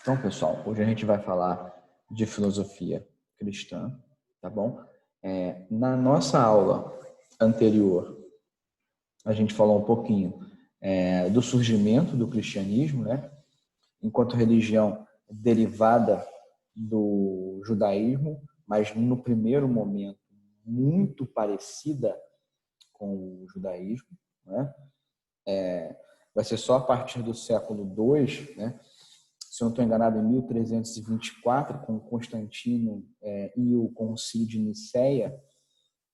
Então, pessoal, hoje a gente vai falar de filosofia cristã, tá bom? Na nossa aula anterior, a gente falou um pouquinho do surgimento do cristianismo, né? Enquanto religião derivada do judaísmo, mas no primeiro momento muito parecida com o judaísmo, né? Vai ser só a partir do século II, né? Se eu não estou enganado, em 1324, com Constantino e o Concílio de Nicéia,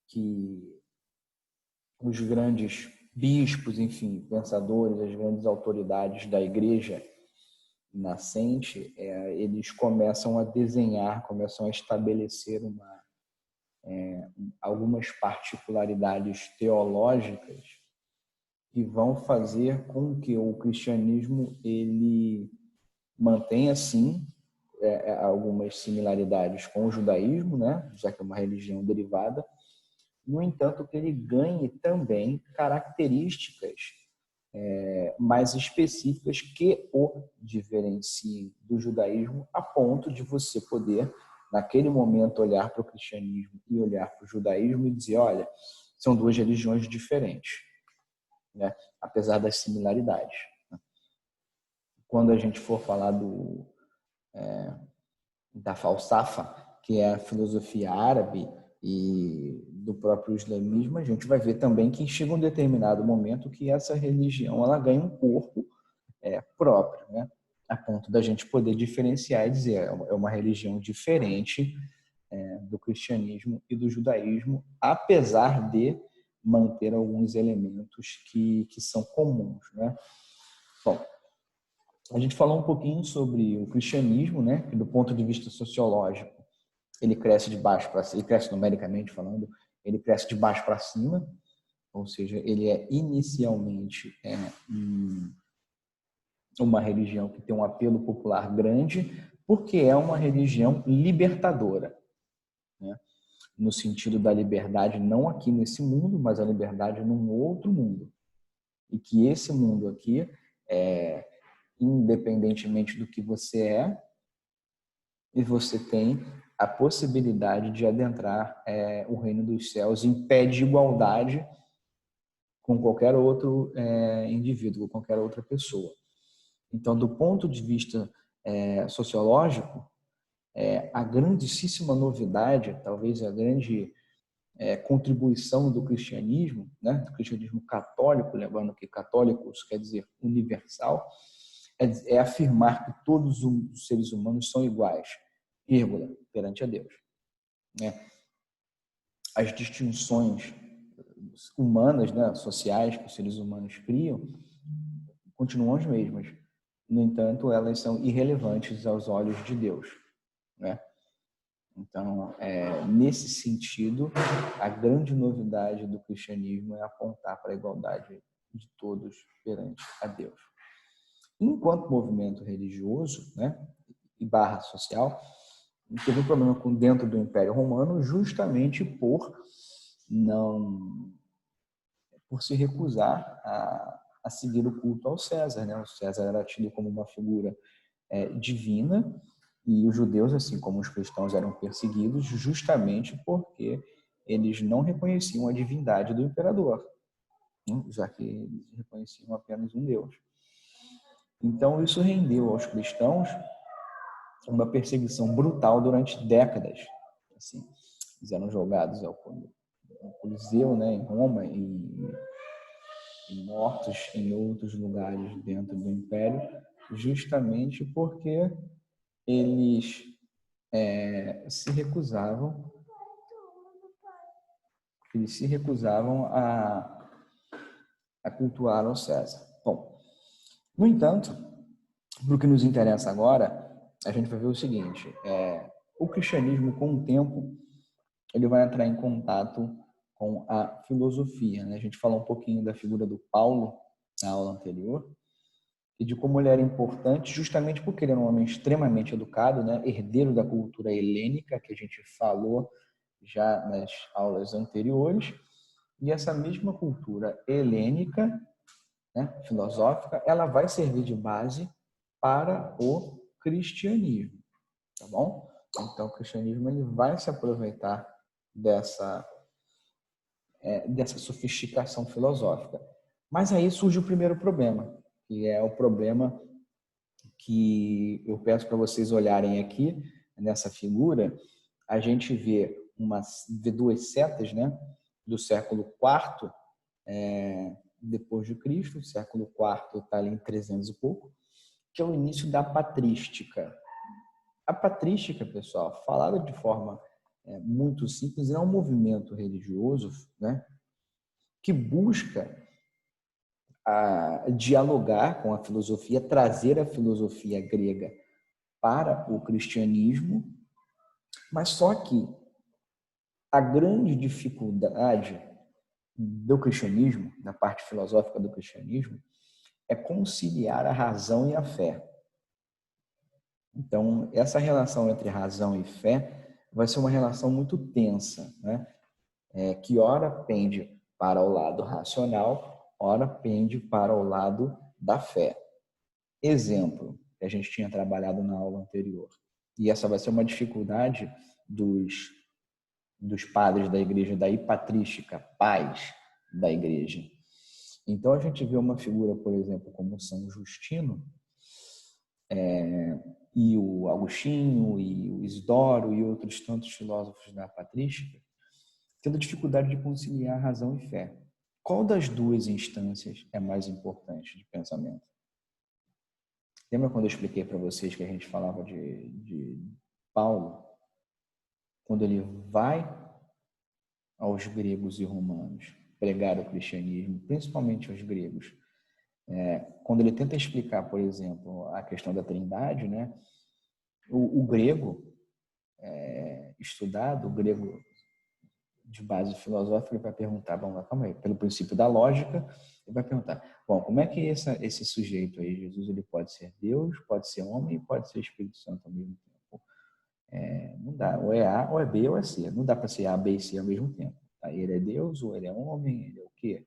que os grandes bispos, enfim, pensadores, as grandes autoridades da igreja nascente, eles começam a desenhar, começam a estabelecer algumas particularidades teológicas que vão fazer com que o cristianismo ele mantenha, sim, algumas similaridades com o judaísmo, né? Já que é uma religião derivada. No entanto, que ele ganhe também características mais específicas que o diferenciem do judaísmo, a ponto de você poder, naquele momento, olhar para o cristianismo e olhar para o judaísmo e dizer, olha, são duas religiões diferentes, né? Apesar das similaridades. Quando a gente for falar da falsafa, que é a filosofia árabe e do próprio islamismo, a gente vai ver também que chega um determinado momento que essa religião ela ganha um corpo próprio, né? A ponto da gente poder diferenciar e dizer é uma religião diferente do cristianismo e do judaísmo, apesar de manter alguns elementos que são comuns, né? Bom, a gente falou um pouquinho sobre o cristianismo, né? Que do ponto de vista sociológico, ele cresce de baixo para cima, ele cresce numericamente falando, ele cresce de baixo para cima, ou seja, ele é inicialmente uma religião que tem um apelo popular grande, porque é uma religião libertadora, né? No sentido da liberdade não aqui nesse mundo, mas a liberdade num outro mundo. E que esse mundo aqui, independentemente do que você e você tem a possibilidade de adentrar o reino dos céus em pé de igualdade com qualquer outro indivíduo, com qualquer outra pessoa. Então, do ponto de vista sociológico, a grandíssima novidade, talvez a grande contribuição do cristianismo, né, do cristianismo católico, lembrando que católicos quer dizer universal, é afirmar que todos os seres humanos são iguais, vírgula, perante a Deus, né? As distinções humanas, né, sociais que os seres humanos criam continuam as mesmas. No entanto, elas são irrelevantes aos olhos de Deus, né? Então, nesse sentido, a grande novidade do cristianismo é apontar para a igualdade de todos perante a Deus. Enquanto movimento religioso, né, e barra social, teve um problema dentro do Império Romano justamente por se recusar a seguir o culto ao César, né? O César era tido como uma figura divina e os judeus, assim como os cristãos, eram perseguidos justamente porque eles não reconheciam a divindade do imperador, já que eles reconheciam apenas um Deus. Então, isso rendeu aos cristãos uma perseguição brutal durante décadas. Assim, eles eram jogados ao Coliseu, né, em Roma, e mortos em outros lugares dentro do Império, justamente porque eles se recusavam a cultuar ao César. Bom, no entanto, para o que nos interessa agora, a gente vai ver o seguinte: o cristianismo, com o tempo, ele vai entrar em contato com a filosofia, né? A gente falou um pouquinho da figura do Paulo na aula anterior e de como ele era importante, justamente porque ele era um homem extremamente educado, né? Herdeiro da cultura helênica, que a gente falou já nas aulas anteriores, e essa mesma cultura helênica, né, filosófica, ela vai servir de base para o cristianismo, tá bom? Então, o cristianismo ele vai se aproveitar dessa sofisticação filosófica. Mas aí surge o primeiro problema, que é o problema que eu peço para vocês olharem aqui, nessa figura. A gente vê duas setas, né, do século IV depois de Cristo, o século IV está ali em 300 e pouco, que é o início da patrística. A patrística, pessoal, falada de forma muito simples, é um movimento religioso, né, que busca dialogar com a filosofia, trazer a filosofia grega para o cristianismo, mas só que a grande dificuldade do cristianismo, da parte filosófica do cristianismo, é conciliar a razão e a fé. Então, essa relação entre razão e fé vai ser uma relação muito tensa, né? Que ora pende para o lado racional, ora pende para o lado da fé. Exemplo, que a gente tinha trabalhado na aula anterior. E essa vai ser uma dificuldade dos padres da igreja, daí patrística, pais da igreja. Então, a gente vê uma figura, por exemplo, como São Justino, e o Agostinho, e o Isidoro, e outros tantos filósofos da patrística, tendo dificuldade de conciliar razão e fé. Qual das duas instâncias é mais importante de pensamento? Lembra quando eu expliquei para vocês que a gente falava de Paulo? Quando ele vai aos gregos e romanos pregar o cristianismo, principalmente aos gregos, quando ele tenta explicar, por exemplo, a questão da trindade, né? O grego estudado, o grego de base filosófica, ele vai perguntar, bom, calma aí, pelo princípio da lógica, ele vai perguntar, bom, como é que esse sujeito aí, Jesus, ele pode ser Deus, pode ser homem e pode ser Espírito Santo ao mesmo tempo? Não dá, ou é A, ou é B, ou é C. Não dá para ser A, B e C ao mesmo tempo. Tá? Ele é Deus, ou ele é homem, ele é o quê?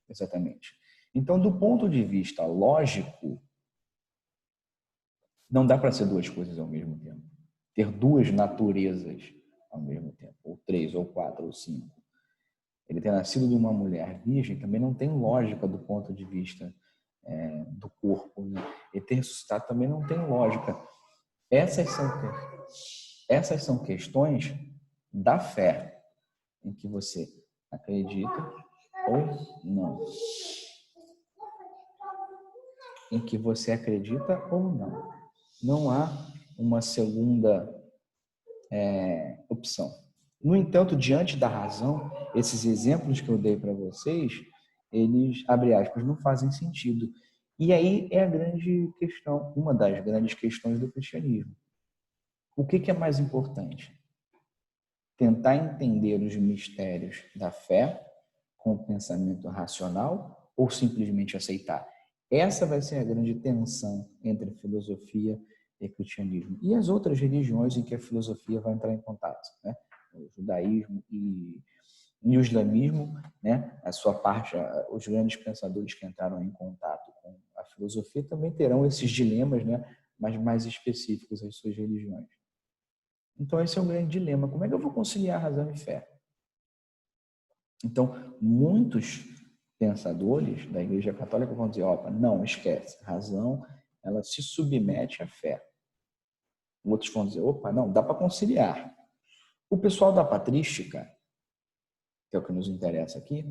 Exatamente. Então, do ponto de vista lógico, não dá para ser duas coisas ao mesmo tempo. Ter duas naturezas ao mesmo tempo, ou três, ou quatro, ou cinco. Ele ter nascido de uma mulher virgem também não tem lógica do ponto de vista do corpo. Né? Ele ter ressuscitado também não tem lógica. Essas são questões da fé, em que você acredita ou não. Em que você acredita ou não. Não há uma segunda opção. No entanto, diante da razão, esses exemplos que eu dei para vocês, eles, abre aspas, não fazem sentido. E aí é a grande questão, uma das grandes questões do cristianismo. O que é mais importante? Tentar entender os mistérios da fé com o pensamento racional ou simplesmente aceitar? Essa vai ser a grande tensão entre filosofia e cristianismo. E as outras religiões em que a filosofia vai entrar em contato, né? O judaísmo e o islamismo, né? A sua parte, os grandes pensadores que entraram em contato com a filosofia também terão esses dilemas, né? Mas mais específicos às suas religiões. Então, esse é um grande dilema. Como é que eu vou conciliar razão e fé? Então, muitos pensadores da Igreja Católica vão dizer, opa, não, esquece, razão, ela se submete à fé. Outros vão dizer, opa, não, dá para conciliar. O pessoal da patrística, que é o que nos interessa aqui,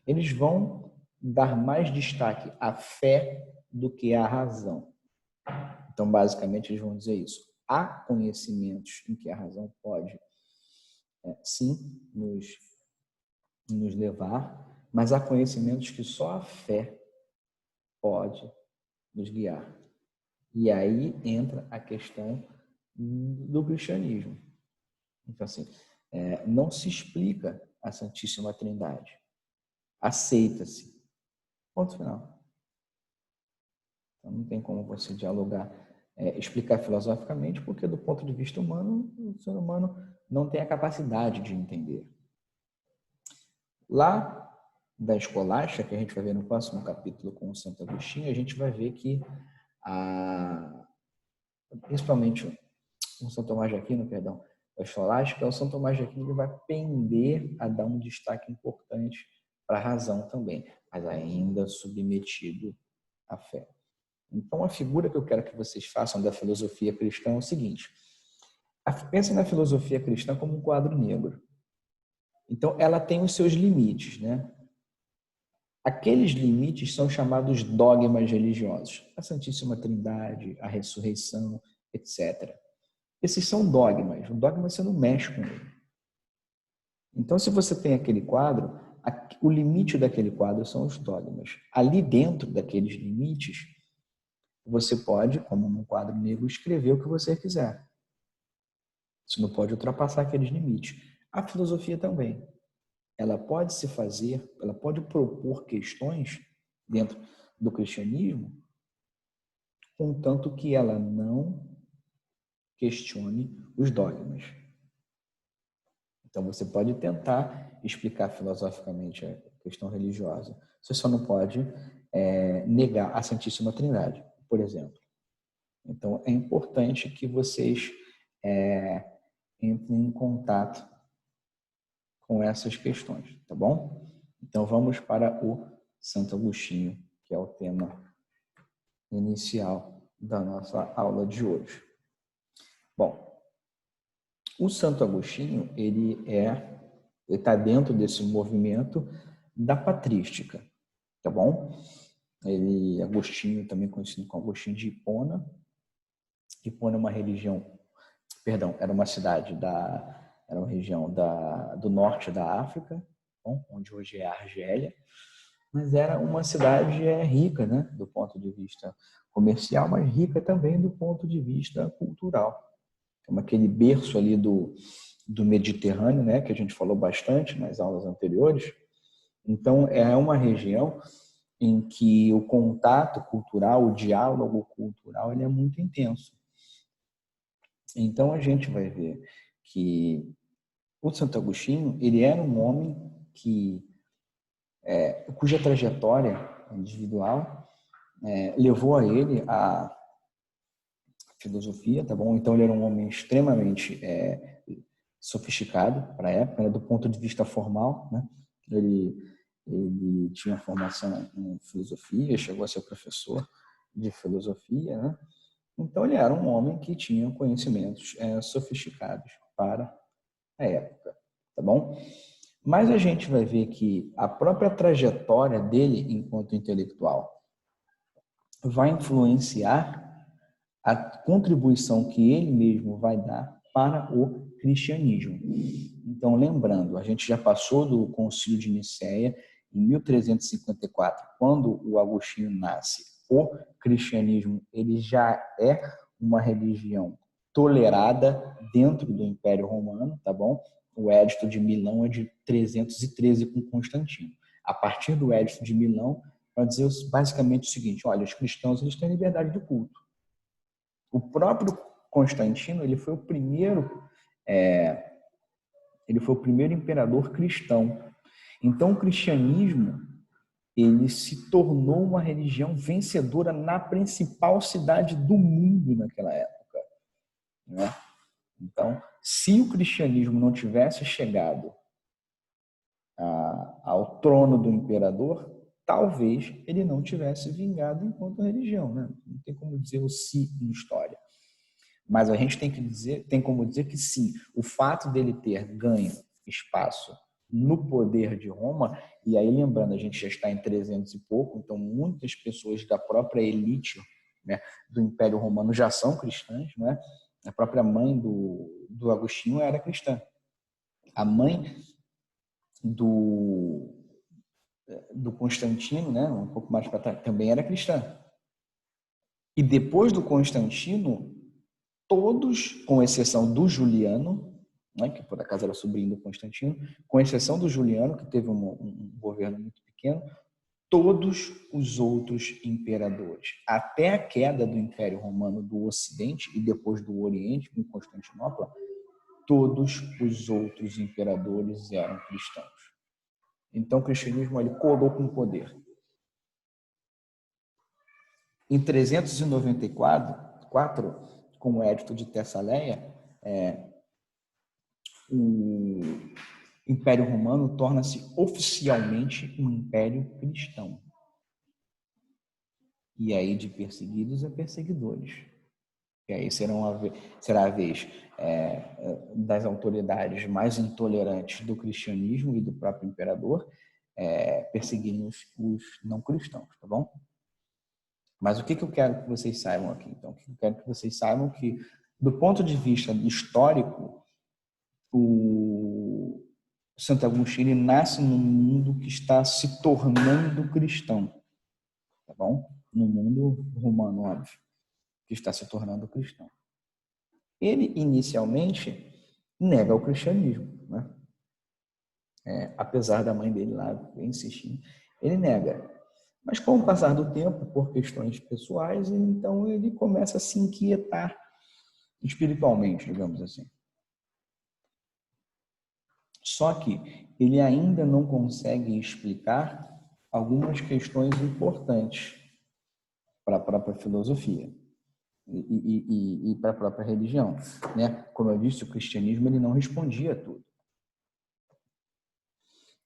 eles vão dar mais destaque à fé do que à razão. Então, basicamente, eles vão dizer isso. Há conhecimentos em que a razão pode, sim, nos levar, mas há conhecimentos que só a fé pode nos guiar. E aí entra a questão do cristianismo. Então, assim, não se explica a Santíssima Trindade. Aceita-se. Ponto final. Então, não tem como você dialogar, explicar filosoficamente, porque do ponto de vista humano, o ser humano não tem a capacidade de entender. Lá da escolástica, que a gente vai ver no próximo capítulo com o Santo Agostinho, a gente vai ver que principalmente o São Tomás de Aquino, perdão, a escolástica, o São Tomás de Aquino ele vai pender a dar um destaque importante para a razão também, mas ainda submetido à fé. Então, a figura que eu quero que vocês façam da filosofia cristã é o seguinte: pensem na filosofia cristã como um quadro negro. Então, ela tem os seus limites, né? Aqueles limites são chamados dogmas religiosos. A Santíssima Trindade, a ressurreição, etc. Esses são dogmas. O dogma você não mexe com ele. Então, se você tem aquele quadro, o limite daquele quadro são os dogmas. Ali dentro daqueles limites, você pode, como num quadro negro, escrever o que você quiser. Você não pode ultrapassar aqueles limites. A filosofia também. Ela pode se fazer, ela pode propor questões dentro do cristianismo, contanto que ela não questione os dogmas. Então, você pode tentar explicar filosoficamente a questão religiosa. Você só não pode negar a Santíssima Trindade, por exemplo. Então, é importante que vocês entrem em contato com essas questões, tá bom? Então, vamos para o Santo Agostinho, que é o tema inicial da nossa aula de hoje. Bom, o Santo Agostinho, ele está dentro desse movimento da patrística, tá bom? Agostinho, também conhecido como Agostinho de Hipona. Hipona é uma era uma cidade era uma região do norte da África, bom, onde hoje é a Argélia, mas era uma cidade rica, né, do ponto de vista comercial, mas rica também do ponto de vista cultural. Como aquele berço ali do Mediterrâneo, né, que a gente falou bastante nas aulas anteriores. Então, é uma região em que o contato cultural, o diálogo cultural, ele é muito intenso. Então, a gente vai ver que o Santo Agostinho, ele era um homem cuja trajetória individual levou a ele a filosofia, tá bom? Então, ele era um homem extremamente sofisticado para a época, né? Do ponto de vista formal, né? Ele tinha formação em filosofia, chegou a ser professor de filosofia, né? Então, ele era um homem que tinha conhecimentos sofisticados para a época, tá bom? Mas a gente vai ver que a própria trajetória dele enquanto intelectual vai influenciar a contribuição que ele mesmo vai dar para o cristianismo. Então, lembrando, a gente já passou do Concílio de Nicéia em 1354, quando o Agostinho nasce. O cristianismo ele já é uma religião tolerada dentro do Império Romano, tá bom? O Edito de Milão é de 313 com Constantino. A partir do Edito de Milão, vai dizer basicamente o seguinte: olha, os cristãos eles têm liberdade de culto. O próprio Constantino ele foi o primeiro imperador cristão. Então, o cristianismo ele se tornou uma religião vencedora na principal cidade do mundo naquela época, né? Então, se o cristianismo não tivesse chegado ao trono do imperador, talvez ele não tivesse vingado enquanto religião, né? Não tem como dizer o si em história. Mas a gente tem como dizer que sim, o fato dele ter ganho espaço no poder de Roma, e aí lembrando, a gente já está em 300 e pouco, então muitas pessoas da própria elite, né, do Império Romano já são cristãs, né? A própria mãe do Agostinho era cristã. A mãe do Constantino, né, um pouco mais para trás, também era cristã. E depois do Constantino, todos, com exceção do Juliano, né, que por acaso era sobrinho do Constantino, com exceção do Juliano, que teve um governo muito pequeno, todos os outros imperadores, até a queda do Império Romano do Ocidente e depois do Oriente, com Constantinopla, todos os outros imperadores eram cristãos. Então, o cristianismo ele colou com o poder. Em 394, com o Edito de Tessaleia, o Império Romano torna-se oficialmente um império cristão. E aí de perseguidos a perseguidores. E aí será a vez das autoridades mais intolerantes do cristianismo e do próprio imperador perseguirem os não cristãos, tá bom? Mas o que eu quero que vocês saibam aqui? Então, eu quero que vocês saibam que, do ponto de vista histórico, o Santo Agostinho nasce num mundo que está se tornando cristão, tá bom? No mundo romano, óbvio, que está se tornando cristão. Ele, inicialmente, nega o cristianismo, né? Apesar da mãe dele lá insistir, ele nega. Mas com o passar do tempo, por questões pessoais, então ele começa a se inquietar espiritualmente, digamos assim. Só que ele ainda não consegue explicar algumas questões importantes para a própria filosofia e para a própria religião, né? Como eu disse, o cristianismo ele não respondia a tudo.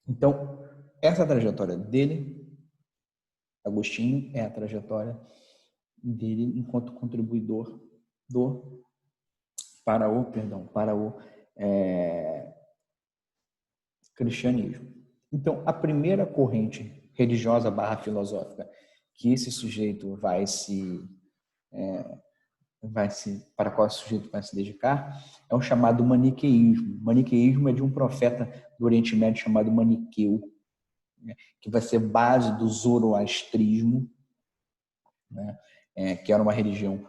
Então, essa trajetória dele, Agostinho, é a trajetória dele enquanto contribuidor para o cristianismo. Então, a primeira corrente religiosa / filosófica que esse sujeito para qual esse sujeito vai se dedicar é o chamado maniqueísmo. O maniqueísmo é de um profeta do Oriente Médio chamado Maniqueu, né, que vai ser base do zoroastrismo, né, que era uma religião,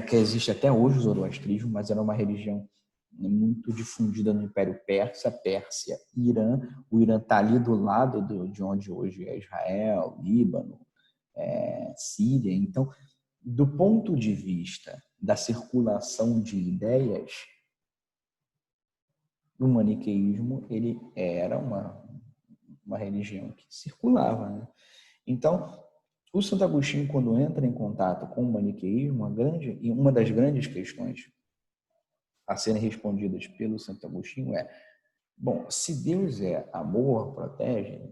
que existe até hoje o zoroastrismo, mas era uma religião muito difundida no Império Persa, Pérsia, Irã. O Irã está ali do lado de onde hoje é Israel, Líbano, Síria. Então, do ponto de vista da circulação de ideias, o maniqueísmo ele era uma religião que circulava, né? Então, o Santo Agostinho, quando entra em contato com o maniqueísmo, uma das grandes questões a serem respondidas pelo Santo Agostinho bom, se Deus é amor, protege,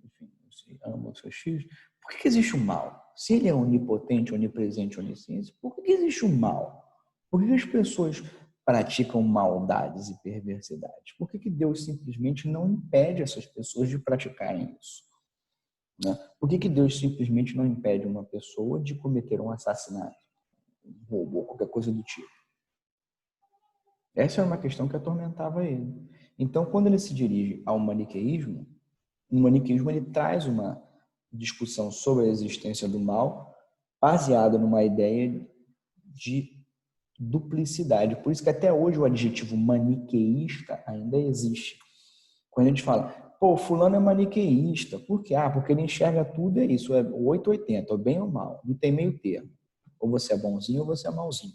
enfim, se ama os seus filhos, por que existe o mal? Se ele é onipotente, onipresente, onisciente, por que existe o mal? Por que as pessoas praticam maldades e perversidades? Por que Deus simplesmente não impede essas pessoas de praticarem isso? Né? Por que Deus simplesmente não impede uma pessoa de cometer um assassinato, um roubo ou qualquer coisa do tipo? Essa é uma questão que atormentava ele. Então, quando ele se dirige ao maniqueísmo, o maniqueísmo ele traz uma discussão sobre a existência do mal baseada numa ideia de duplicidade. Por isso que até hoje o adjetivo maniqueísta ainda existe. Quando a gente fala, pô, fulano é maniqueísta. Por quê? Porque ele enxerga tudo, é isso, é 880, ou bem ou mal, não tem meio termo. Ou você é bonzinho ou você é malzinho.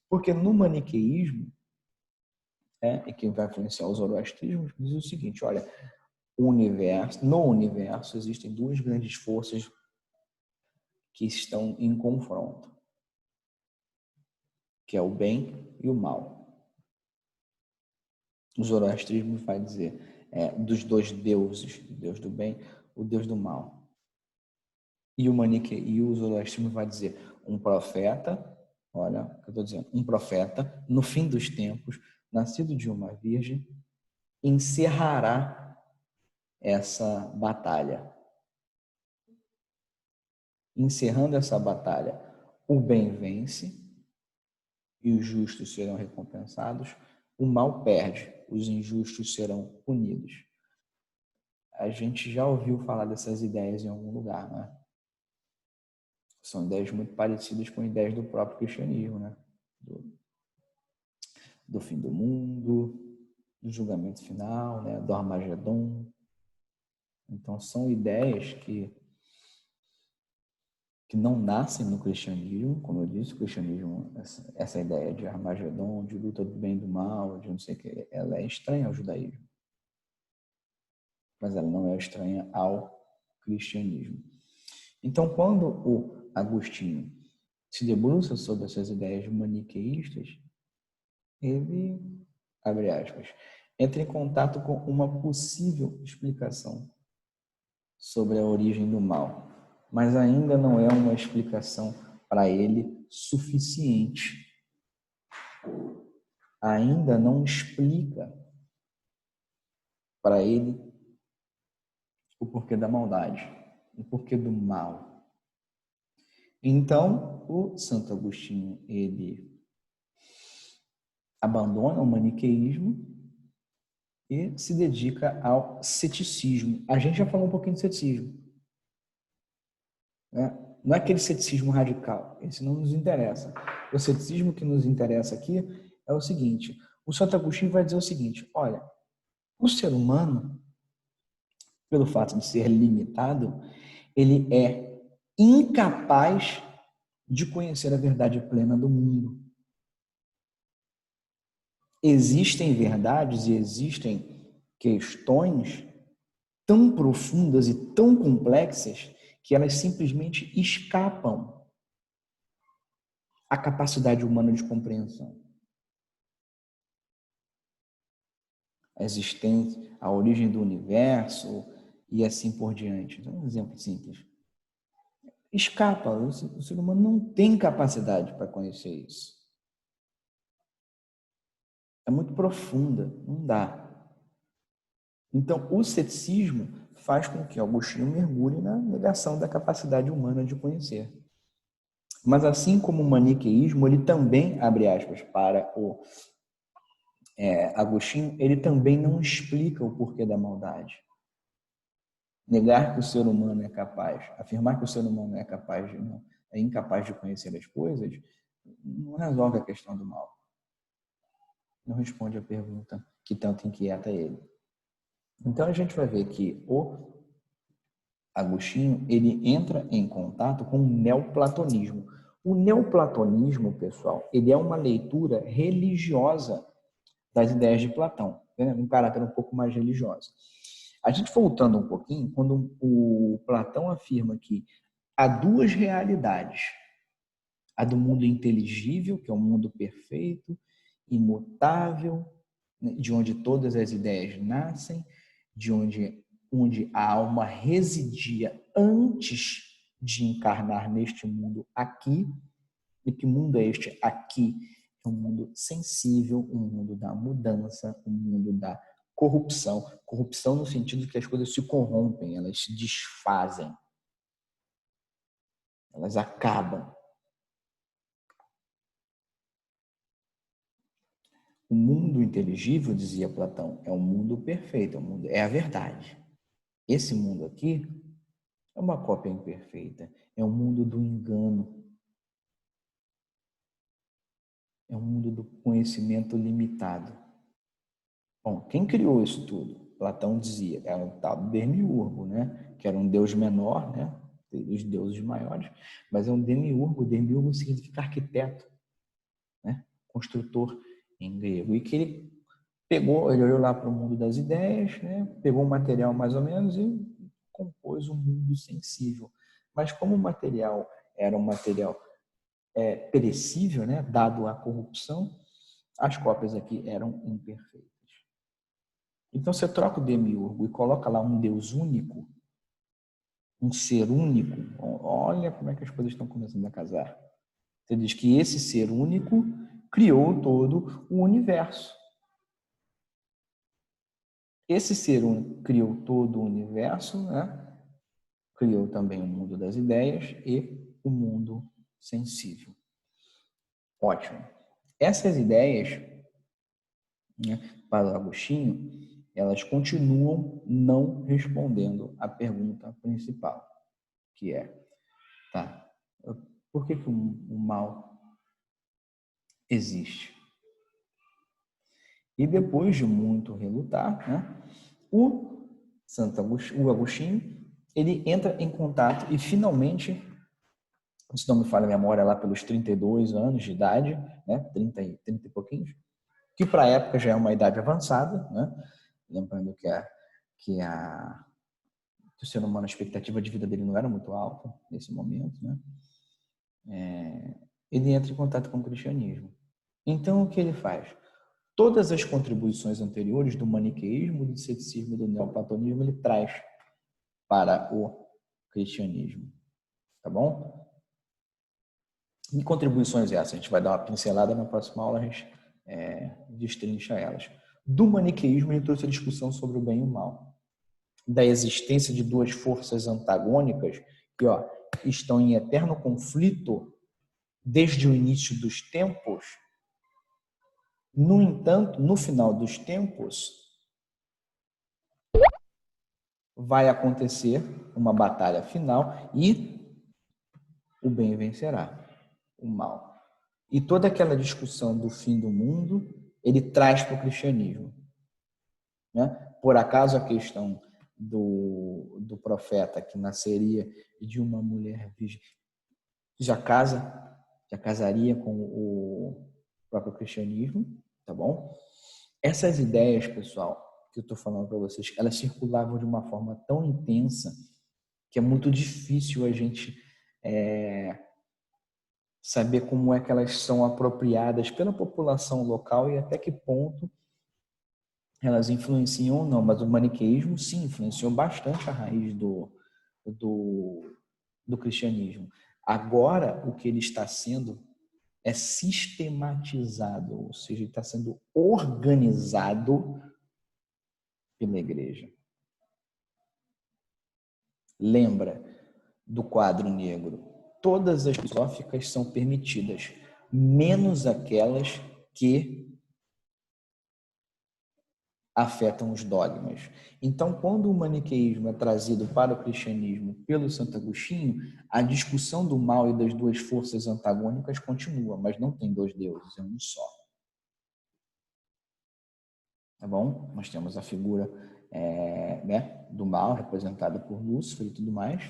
Porque no maniqueísmo, e que vai influenciar os zoroastrismos, diz o seguinte, olha, no universo existem duas grandes forças que estão em confronto, que é o bem e o mal. O zoroastrismo vai dizer dos dois deuses, o deus do bem, o deus do mal. E o zoroastrismo vai dizer um profeta, olha o que eu estou dizendo, um profeta, no fim dos tempos, nascido de uma virgem, encerrará essa batalha. Encerrando essa batalha, o bem vence e os justos serão recompensados, o mal perde, os injustos serão punidos. A gente já ouviu falar dessas ideias em algum lugar, né? São ideias muito parecidas com ideias do próprio cristianismo, né? Do fim do mundo, do julgamento final, né? Do Armagedon. Então, são ideias que não nascem no cristianismo, como eu disse, o cristianismo, essa ideia de Armagedon, de luta do bem e do mal, de não sei o que, ela é estranha ao judaísmo. Mas ela não é estranha ao cristianismo. Então, quando o Agostinho se debruça sobre essas ideias maniqueístas, ele, abre aspas, entra em contato com uma possível explicação sobre a origem do mal, mas ainda não é uma explicação para ele suficiente. Ainda não explica para ele o porquê da maldade, o porquê do mal. Então, o Santo Agostinho, ele abandona o maniqueísmo e se dedica ao ceticismo. A gente já falou um pouquinho de ceticismo, né? Não é aquele ceticismo radical, esse não nos interessa. O ceticismo que nos interessa aqui é o seguinte: o Santo Agostinho vai dizer o seguinte: olha, o ser humano, pelo fato de ser limitado, ele é incapaz de conhecer a verdade plena do mundo. Existem verdades e existem questões tão profundas e tão complexas que elas simplesmente escapam à capacidade humana de compreensão. A existência, a origem do universo e assim por diante. Então, um exemplo simples. Escapa, o ser humano não tem capacidade para conhecer isso. É muito profunda, não dá. Então, o ceticismo faz com que Agostinho mergulhe na negação da capacidade humana de conhecer. Mas assim como o maniqueísmo, ele também, abre aspas, para o Agostinho, ele também não explica o porquê da maldade. Negar que o ser humano é capaz, afirmar que o ser humano é capaz de não, é incapaz de conhecer as coisas, não resolve a questão do mal. Não responde a pergunta que tanto inquieta ele. Então a gente vai ver que o Agostinho, ele entra em contato com o neoplatonismo. O neoplatonismo, pessoal, ele é uma leitura religiosa das ideias de Platão, né? Um caráter um pouco mais religioso. A gente voltando um pouquinho, quando o Platão afirma que há duas realidades, a do mundo inteligível, que é o mundo perfeito, imutável, de onde todas as ideias nascem, de onde a alma residia antes de encarnar neste mundo aqui. E que mundo é este aqui? É um mundo sensível, um mundo da mudança, um mundo da corrupção. Corrupção no sentido que as coisas se corrompem, elas se desfazem, elas acabam. O mundo inteligível, dizia Platão, é um mundo perfeito, é a verdade. Esse mundo aqui é uma cópia imperfeita, é um mundo do engano, é um mundo do conhecimento limitado. Bom, quem criou isso tudo? Platão dizia, era um tal Demiurgo, né? Que era um deus menor, né? Os deuses maiores, mas é um demiurgo. Demiurgo significa arquiteto, né? Construtor em grego. E que ele pegou, ele olhou lá para o mundo das ideias, né? Pegou um material mais ou menos e compôs um mundo sensível. Mas como o material era um material perecível, né? Dado à corrupção, as cópias aqui eram imperfeitas. Então você troca o demiurgo e coloca lá um Deus único, um ser único. Olha como é que as coisas estão começando a casar. Você diz que esse ser único criou todo o universo. Esse ser único criou todo o universo, né? Criou também o mundo das ideias e o mundo sensível. Ótimo. Essas ideias, né, para o Agostinho, elas continuam não respondendo à pergunta principal, que é, tá, por que o mal existe? E depois de muito relutar, né, o Agostinho, ele entra em contato e finalmente, se não me falha a memória, lá pelos 32 anos de idade, né, 30 e pouquinhos, que para a época já é uma idade avançada, né, lembrando que o ser humano, a expectativa de vida dele não era muito alta nesse momento, né? ele entra em contato com o cristianismo. Então, o que ele faz? Todas as contribuições anteriores do maniqueísmo, do ceticismo e do neoplatonismo, ele traz para o cristianismo. Tá bom? E contribuições essas, a gente vai dar uma pincelada na próxima aula, a gente destrincha elas. Do maniqueísmo, ele trouxe a discussão sobre o bem e o mal. Da existência de duas forças antagônicas que estão em eterno conflito desde o início dos tempos. No entanto, no final dos tempos, vai acontecer uma batalha final e o bem vencerá o mal. E toda aquela discussão do fim do mundo, ele traz para o cristianismo. Né? Por acaso a questão do profeta que nasceria de uma mulher virgem já casaria com o próprio cristianismo, tá bom? Essas ideias, pessoal, que eu estou falando para vocês, elas circulavam de uma forma tão intensa que é muito difícil a gente saber como é que elas são apropriadas pela população local e até que ponto elas influenciam ou não. Mas o maniqueísmo, sim, influenciou bastante a raiz do cristianismo. Agora, o que ele está sendo é sistematizado, ou seja, ele está sendo organizado pela igreja. Lembra do quadro negro? Todas as filosóficas são permitidas, menos aquelas que afetam os dogmas. Então, quando o maniqueísmo é trazido para o cristianismo pelo Santo Agostinho, a discussão do mal e das duas forças antagônicas continua, mas não tem dois deuses, é um só. Tá bom? Nós temos a figura do mal, representada por Lúcifer e tudo mais,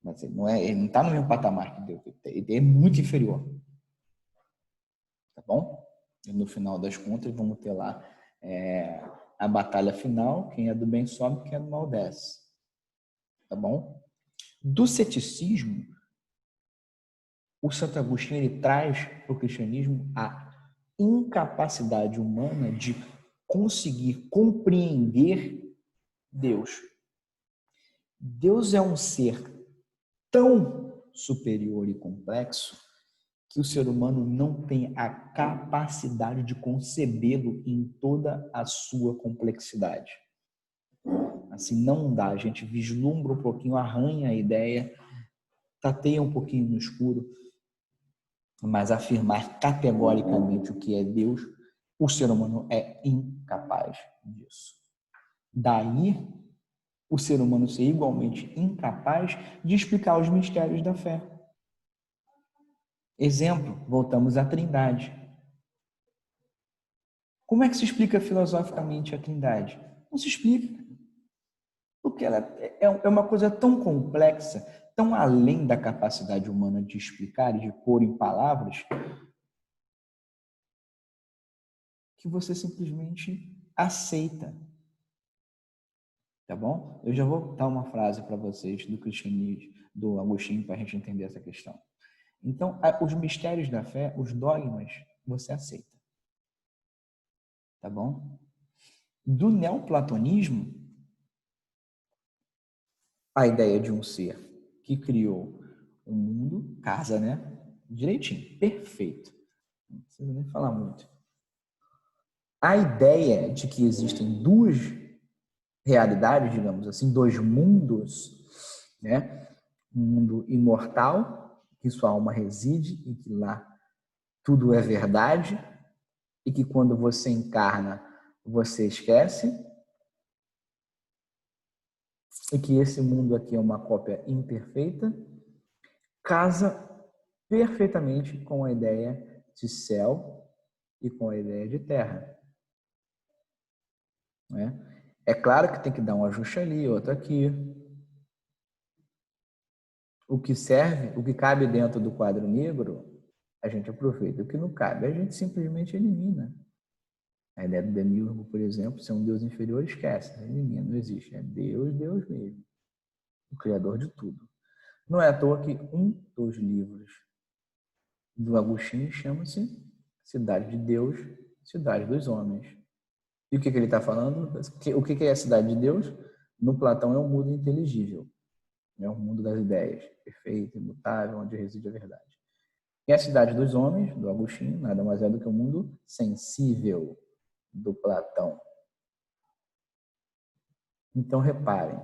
mas ele não está no mesmo patamar que Deus, ele é muito inferior. Tá bom? E no final das contas, vamos ter lá a batalha final, quem é do bem sobe, quem é do mal desce. Tá bom? Do ceticismo, o Santo Agostinho ele traz para o cristianismo a incapacidade humana de conseguir compreender Deus. Deus é um ser tão superior e complexo que o ser humano não tem a capacidade de concebê-lo em toda a sua complexidade. Assim, não dá. A gente vislumbra um pouquinho, arranha a ideia, tateia um pouquinho no escuro, mas afirmar categoricamente o que é Deus, o ser humano é incapaz disso. Daí, o ser humano ser igualmente incapaz de explicar os mistérios da fé. Exemplo, voltamos à Trindade. Como é que se explica filosoficamente a Trindade? Não se explica. Porque ela é uma coisa tão complexa, tão além da capacidade humana de explicar e de pôr em palavras, que você simplesmente aceita. Tá bom? Eu já vou dar uma frase para vocês do cristianismo, do Agostinho, para a gente entender essa questão. Então, os mistérios da fé, os dogmas, você aceita. Tá bom? Do neoplatonismo, a ideia de um ser que criou um mundo, casa, né? Direitinho, perfeito. Não precisa nem falar muito. A ideia de que existem duas realidades, digamos assim, dois mundos, né? Um mundo imortal, que sua alma reside e que lá tudo é verdade, e que quando você encarna, você esquece, e que esse mundo aqui é uma cópia imperfeita, casa perfeitamente com a ideia de céu e com a ideia de terra. Né? É claro que tem que dar um ajuste ali, outro aqui. O que serve, o que cabe dentro do quadro negro, a gente aproveita. O que não cabe, a gente simplesmente elimina. A ideia do Demiurgo, por exemplo, ser um Deus inferior, esquece, elimina, não existe. É Deus, Deus mesmo, o Criador de tudo. Não é à toa que um dos livros do Agostinho chama-se cidade de Deus, cidade dos homens. E o que ele está falando? O que é a cidade de Deus? No Platão é um mundo inteligível, é um mundo das ideias, perfeito, imutável, onde reside a verdade. E a cidade dos homens, do Agostinho, nada mais é do que o mundo sensível do Platão. Então, reparem,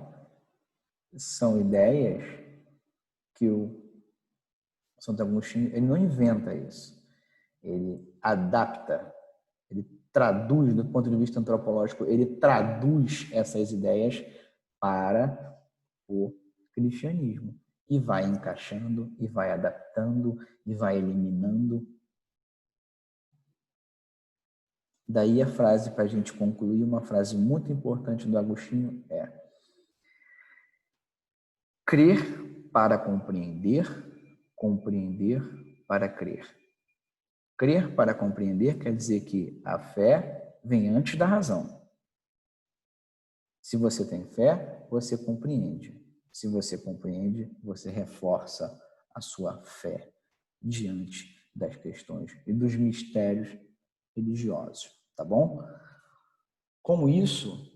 são ideias que o Santo Agostinho ele não inventa isso. Ele adapta, ele traduz, do ponto de vista antropológico, ele traduz essas ideias para o cristianismo e vai encaixando, e vai adaptando, e vai eliminando. Daí a frase, para a gente concluir, uma frase muito importante do Agostinho é: crer para compreender, compreender para crer. Crer para compreender quer dizer que a fé vem antes da razão. Se você tem fé, você compreende. Se você compreende, você reforça a sua fé diante das questões e dos mistérios religiosos, tá bom? Como isso,